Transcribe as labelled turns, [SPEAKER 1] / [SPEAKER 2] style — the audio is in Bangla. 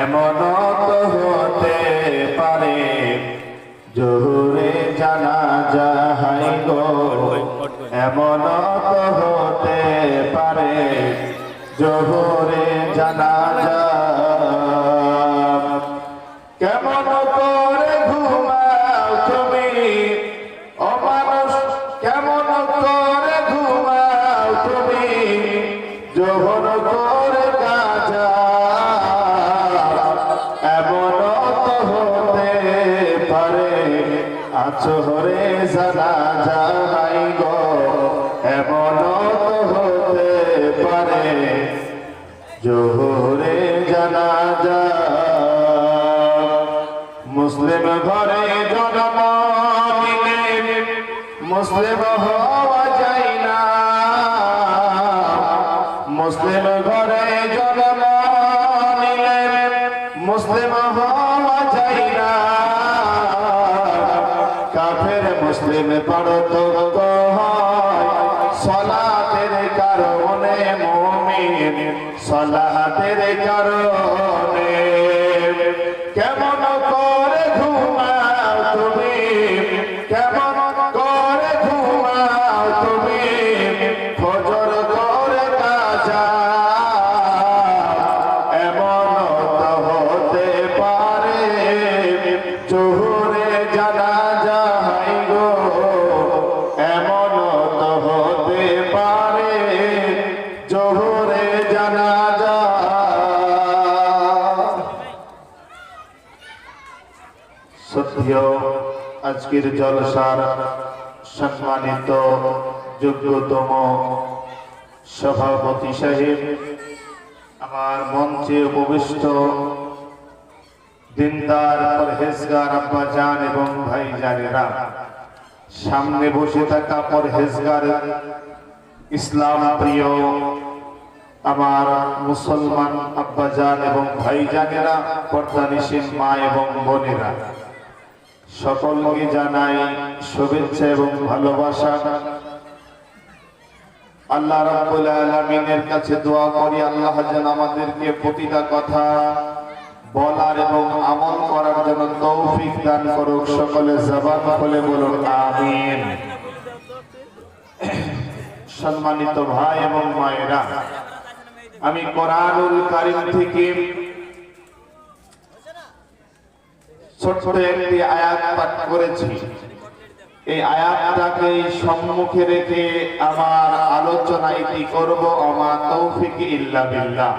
[SPEAKER 1] এমন তো হতে পারে জোহরে জানাজা হাই গো, এমন তো হতে পারে জোহরে জানাজা। কেমন করে ঘুমাও তুমি ও মানুষ, কেমন করে ঘুমাও তুমি জোহর করে কাজা। এমন তো হতে পারে আছরে জানাজা নাই গো, এমন তো হতে পারে জোহরে জানাজা। মুসলিম ঘরে জন্ম নিলে মুসলিম হওয়া যায় না, মুসলিম ঘরে জন্ম নিলে মুসলিম হওয়া যায় না। কাফের মুসলিম পার্থক্য হয় সালাতের কারণে, মুমিন সালাতের কারণে। কেমন করে ঘুমাও তুমি, কেমন করে ঘুমাও তুমি ফজর করে কাজা। এমন তো হতে পারে জোহরে জানাজা হাই গো, এমন তো হতে পারে জোহরে জানাজা। সত্যিও আজকের জলসার সম্মানিত যোগ্যতম সভাপতি সাহেব, আমার মঞ্চে উপবিষ্ট দিনদার পরহেজগার আব্বা জান এবং ভাই জানেরা, সামনে বসে থাকা পরহেজগার ইসলাম প্রিয় আমার মুসলমান আব্বা জান এবং ভাই জানেরা, পর্দানিশীন মা এবং বোনেরা, সকলকে জানাই শুভেচ্ছা এবং ভালোবাসা। আল্লাহ রাব্বুল আলামিনের কাছে দোয়া করি আল্লাহ যেন আমাদেরকে প্রতিটা কথা বলার এবং আমল করার জন্য তৌফিক দান করুক। সকলে জবান খুলে বলুন আমিন। সম্মানিত ভাই এবং মায়েরা, আমি কোরআনুল কারীম থেকে ছোট্ট একটি আয়াত পাঠ করেছি। এই আয়াতটাকে সম্মুখে রেখে আমার আলোচনা এটি করব। আমা তৌফিক ইল্লা বিল্লাহ।